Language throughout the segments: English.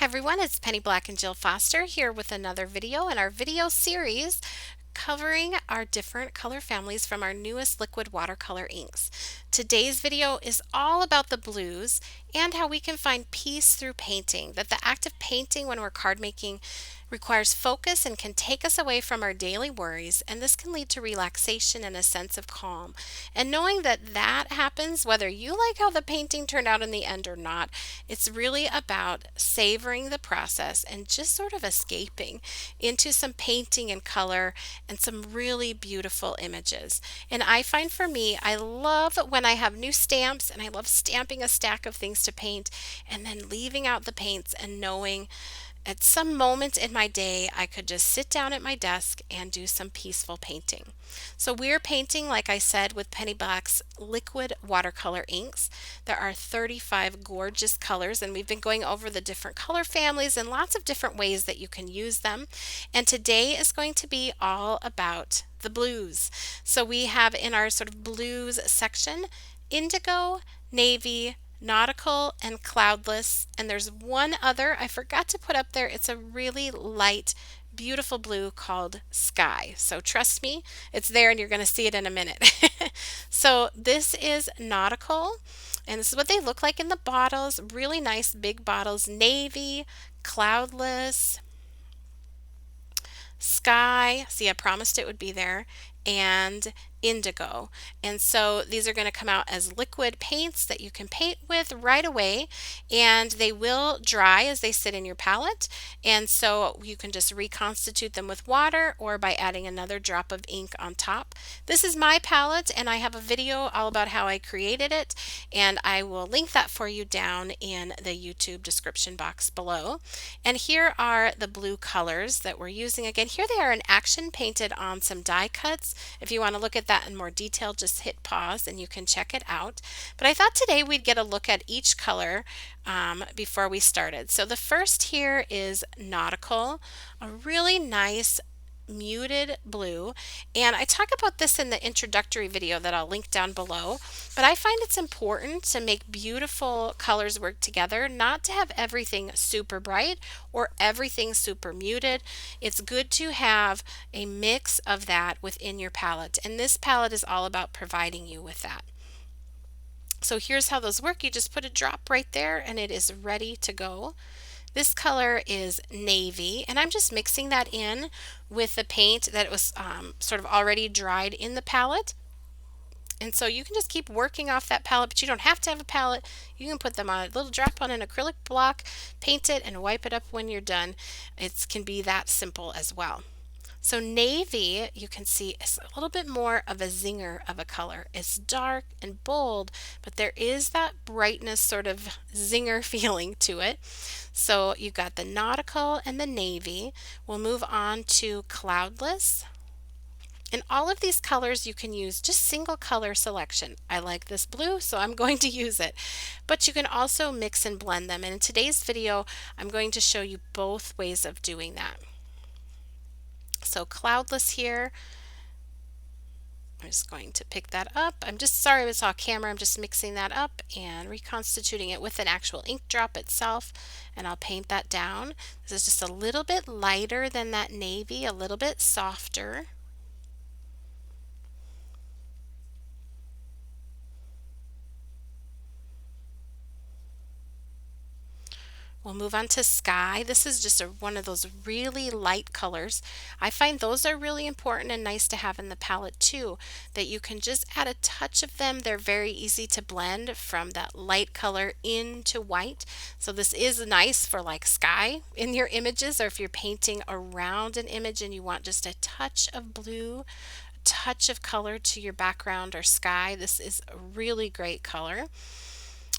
everyone, it's Penny Black and Jill Foster here with another video in our video series covering our different color families from our newest liquid watercolor inks. Today's video is all about the blues and how we can find peace through painting, that the act of painting when we're card making requires focus and can take us away from our daily worries, and this can lead to relaxation and a sense of calm. And knowing that that happens whether you like how the painting turned out in the end or not, it's really about savoring the process and just sort of escaping into some painting and color and some really beautiful images. And I find for me, I love when I have new stamps and I love stamping a stack of things to paint and then leaving out the paints and knowing at some moment in my day, I could just sit down at my desk and do some peaceful painting. So we're painting, like I said, with Penny Black's liquid watercolor inks. There are 35 gorgeous colors, and we've been going over the different color families and lots of different ways that you can use them. And today is going to be all about the blues. So we have in our sort of blues section, indigo, navy, nautical, and cloudless. And there's one other I forgot to put up there. It's a really light, beautiful blue called sky. So trust me, it's there and you're going to see it in a minute. So this is nautical, and this is what they look like in the bottles. Really nice big bottles. Navy, cloudless, sky. See, I promised it would be there. And indigo. And so these are going to come out as liquid paints that you can paint with right away, and they will dry as they sit in your palette. And so you can just reconstitute them with water or by adding another drop of ink on top. This is my palette, and I have a video all about how I created it, and I will link that for you down in the YouTube description box below. And here are the blue colors that we're using. Again, here they are in action, painted on some die cuts. If you want to look at that in more detail, just hit pause and you can check it out. But I thought today we'd get a look at each color before we started. So the first here is nautical, a really nice muted blue, and I talk about this in the introductory video that I'll link down below. But I find it's important to make beautiful colors work together, not to have everything super bright or everything super muted. It's good to have a mix of that within your palette, and this palette is all about providing you with that. So here's how those work. You just put a drop right there and it is ready to go. This color is navy, and I'm just mixing that in with the paint that was sort of already dried in the palette. And so you can just keep working off that palette, but you don't have to have a palette. You can put them on a little drop on an acrylic block, paint it, and wipe it up when you're done. It can be that simple as well. So navy, you can see, is a little bit more of a zinger of a color. It's dark and bold, but there is that brightness, sort of zinger feeling to it. So you've got the nautical and the navy. We'll move on to cloudless. And all of these colors you can use just single color selection. I like this blue, so I'm going to use it. But you can also mix and blend them. And in today's video, I'm going to show you both ways of doing that. So cloudless here, I'm just going to pick that up. I'm just sorry it's off camera. I'm just mixing that up and reconstituting it with an actual ink drop itself, and I'll paint that down. This is just a little bit lighter than that navy, a little bit softer. We'll move on to sky. This is just one of those really light colors. I find those are really important and nice to have in the palette too, that you can just add a touch of them. They're very easy to blend from that light color into white. So this is nice for like sky in your images, or if you're painting around an image and you want just a touch of blue, a touch of color to your background or sky. This is a really great color.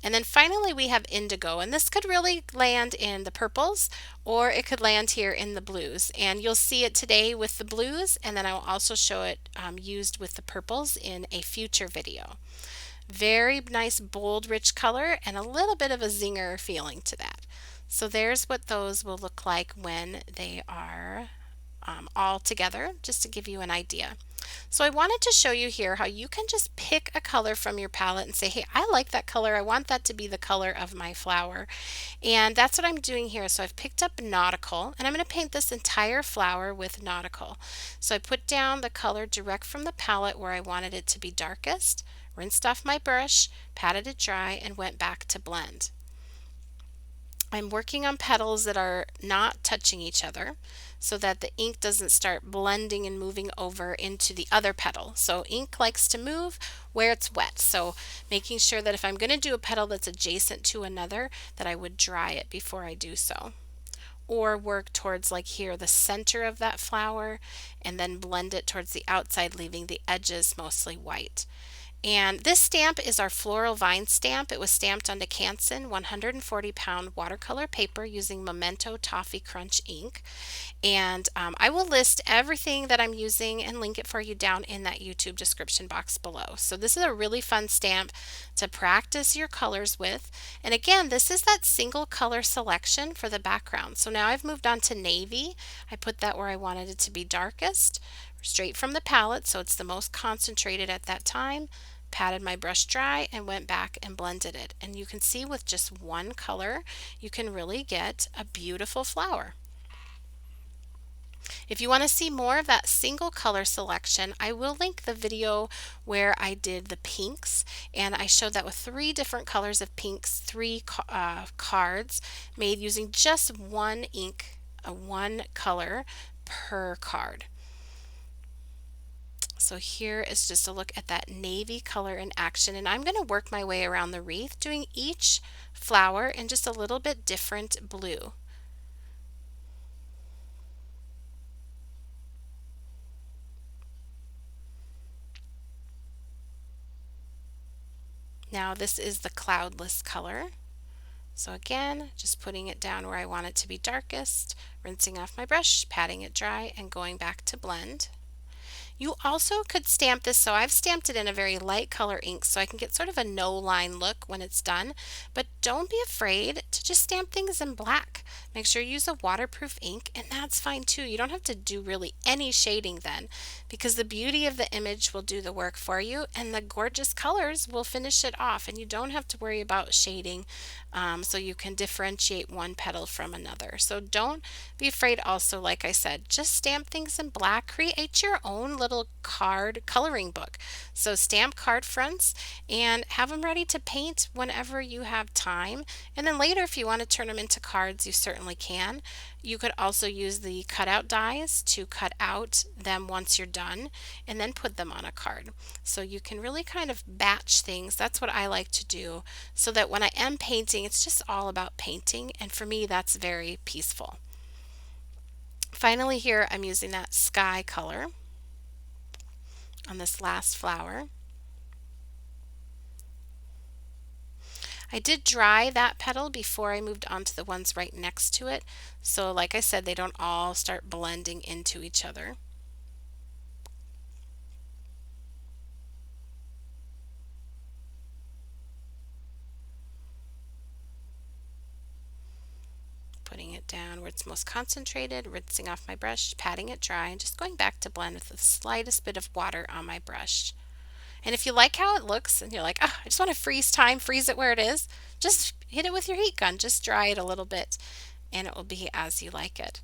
And then finally we have indigo, and this could really land in the purples, or it could land here in the blues. And you'll see it today with the blues, and then I will also show it used with the purples in a future video. Very nice, bold, rich color, and a little bit of a zinger feeling to that. So there's what those will look like when they are all together, just to give you an idea. So I wanted to show you here how you can just pick a color from your palette and say, hey, I like that color. I want that to be the color of my flower. And that's what I'm doing here. So I've picked up Nautical, and I'm going to paint this entire flower with Nautical. So I put down the color direct from the palette where I wanted it to be darkest, rinsed off my brush, patted it dry, and went back to blend. I'm working on petals that are not touching each other so that the ink doesn't start blending and moving over into the other petal. So ink likes to move where it's wet. So making sure that if I'm going to do a petal that's adjacent to another, that I would dry it before I do so. Or work towards, like here, the center of that flower and then blend it towards the outside, leaving the edges mostly white. And this stamp is our floral vine stamp. It was stamped onto Canson 140-pound watercolor paper using Memento Toffee Crunch ink. And I will list everything that I'm using and link it for you down in that YouTube description box below. So this is a really fun stamp to practice your colors with. And again, this is that single color selection for the background. So now I've moved on to navy. I put that where I wanted it to be darkest, straight from the palette, so it's the most concentrated at that time. Patted my brush dry and went back and blended it. And you can see with just one color, you can really get a beautiful flower. If you want to see more of that single color selection, I will link the video where I did the pinks, and I showed that with 3 different colors of pinks, 3 cards made using just one ink, one color per card. So here is just a look at that navy color in action, and I'm going to work my way around the wreath, doing each flower in just a little bit different blue. Now this is the cloudless color. So again, just putting it down where I want it to be darkest, rinsing off my brush, patting it dry, and going back to blend. You also could stamp this, so I've stamped it in a very light color ink so I can get sort of a no line look when it's done, but don't be afraid to just stamp things in black. Make sure you use a waterproof ink, and that's fine too. You don't have to do really any shading then, because the beauty of the image will do the work for you, and the gorgeous colors will finish it off, and you don't have to worry about shading, so you can differentiate one petal from another. So don't be afraid also, like I said, just stamp things in black. Create your own little card coloring book. So stamp card fronts and have them ready to paint whenever you have time. And then later, if you want to turn them into cards, you certainly can. You could also use the cutout dies to cut out them once you're done and then put them on a card. So you can really kind of batch things. That's what I like to do, so that when I am painting, it's just all about painting. And for me, that's very peaceful. Finally here, I'm using that sky color on this last flower. I did dry that petal before I moved on to the ones right next to it. So like I said, they don't all start blending into each other. Putting it down where it's most concentrated, rinsing off my brush, patting it dry, and just going back to blend with the slightest bit of water on my brush. And if you like how it looks and you're like, oh, I just want to freeze time, freeze it where it is, just hit it with your heat gun, just dry it a little bit, and it will be as you like it.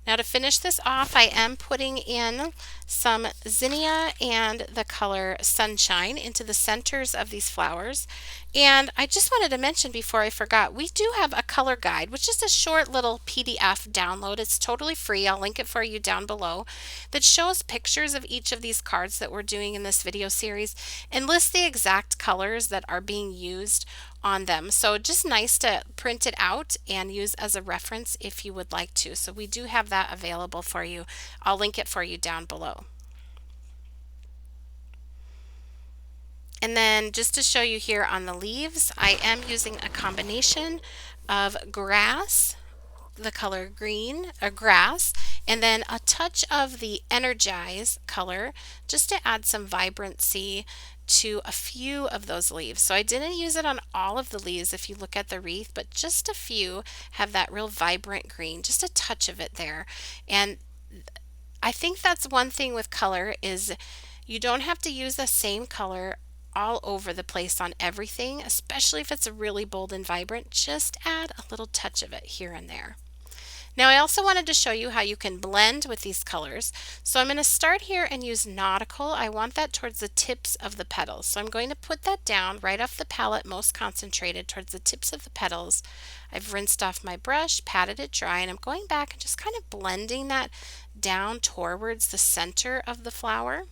Now to finish this off, I am putting in some zinnia and the color Sunshine into the centers of these flowers. And I just wanted to mention before I forgot, we do have a color guide, which is a short little PDF download. It's totally free. I'll link it for you down below, that shows pictures of each of these cards that we're doing in this video series and lists the exact colors that are being used on them. So just nice to print it out and use as a reference if you would like to. So we do have that available for you. I'll link it for you down below. And then just to show you here on the leaves, I am using a combination of grass, the color green, or grass, and then a touch of the Energize color just to add some vibrancy to a few of those leaves. So I didn't use it on all of the leaves if you look at the wreath, but just a few have that real vibrant green, just a touch of it there. And I think that's one thing with color is You don't have to use the same color all over the place on everything, especially if it's really bold and vibrant. Just add a little touch of it here and there. Now I also wanted to show you how you can blend with these colors. So I'm going to start here and use Nautical. I want that towards the tips of the petals. So I'm going to put that down right off the palette, most concentrated towards the tips of the petals. I've rinsed off my brush, patted it dry, and I'm going back and just kind of blending that down towards the center of the flower.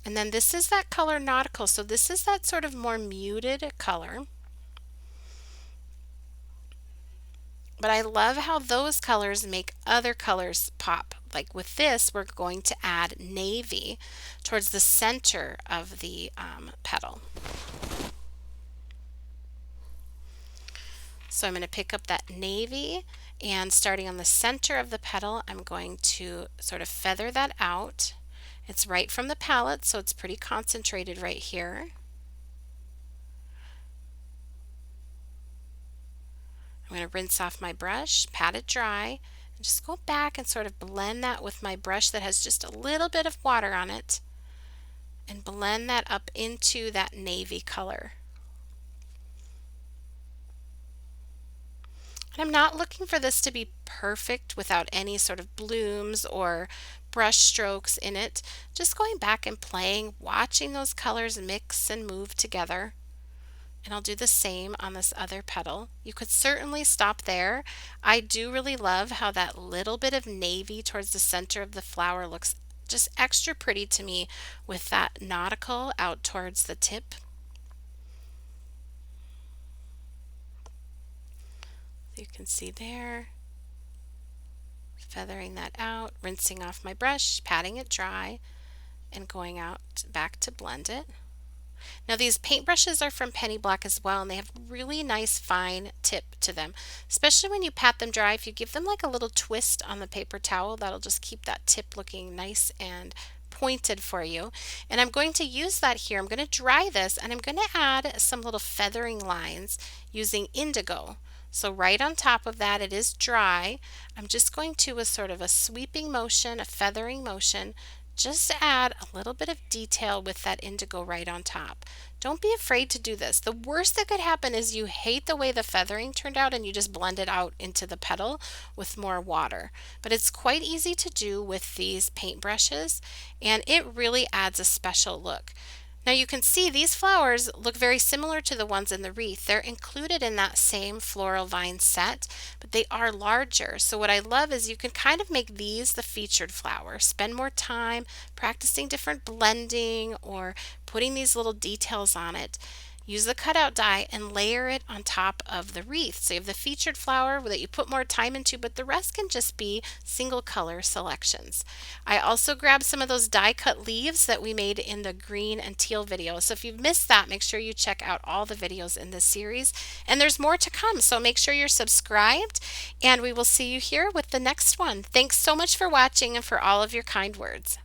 And then this is that color Nautical, so this is that sort of more muted color. But I love how those colors make other colors pop. Like with this, we're going to add navy towards the center of the petal. So I'm going to pick up that navy, and starting on the center of the petal, I'm going to sort of feather that out. It's right from the palette, so it's pretty concentrated right here. I'm going to rinse off my brush, pat it dry, and just go back and sort of blend that with my brush that has just a little bit of water on it, and blend that up into that navy color. And I'm not looking for this to be perfect without any sort of blooms or brush strokes in it. Just going back and playing, watching those colors mix and move together. And I'll do the same on this other petal. You could certainly stop there. I do really love how that little bit of navy towards the center of the flower looks just extra pretty to me with that nautical out towards the tip. You can see there, feathering that out, rinsing off my brush, patting it dry, and going out back to blend it. Now these paintbrushes are from Penny Black as well, and they have really nice fine tip to them, especially when you pat them dry. If you give them like a little twist on the paper towel, that'll just keep that tip looking nice and pointed for you. And I'm going to use that here. I'm going to dry this, and I'm going to add some little feathering lines using indigo. So right on top of that, it is dry. I'm just going to, with sort of a sweeping motion, a feathering motion, just add a little bit of detail with that indigo right on top. Don't be afraid to do this. The worst that could happen is you hate the way the feathering turned out and you just blend it out into the petal with more water. But it's quite easy to do with these paintbrushes, and it really adds a special look. Now you can see these flowers look very similar to the ones in the wreath. They're included in that same floral vine set, but they are larger. So what I love is you can kind of make these the featured flower. Spend more time practicing different blending or putting these little details on it. Use the cutout die and layer it on top of the wreath. So you have the featured flower that you put more time into, but the rest can just be single color selections. I also grabbed some of those die cut leaves that we made in the green and teal video. So if you've missed that, make sure you check out all the videos in this series. And there's more to come, so make sure you're subscribed, and we will see you here with the next one. Thanks so much for watching and for all of your kind words.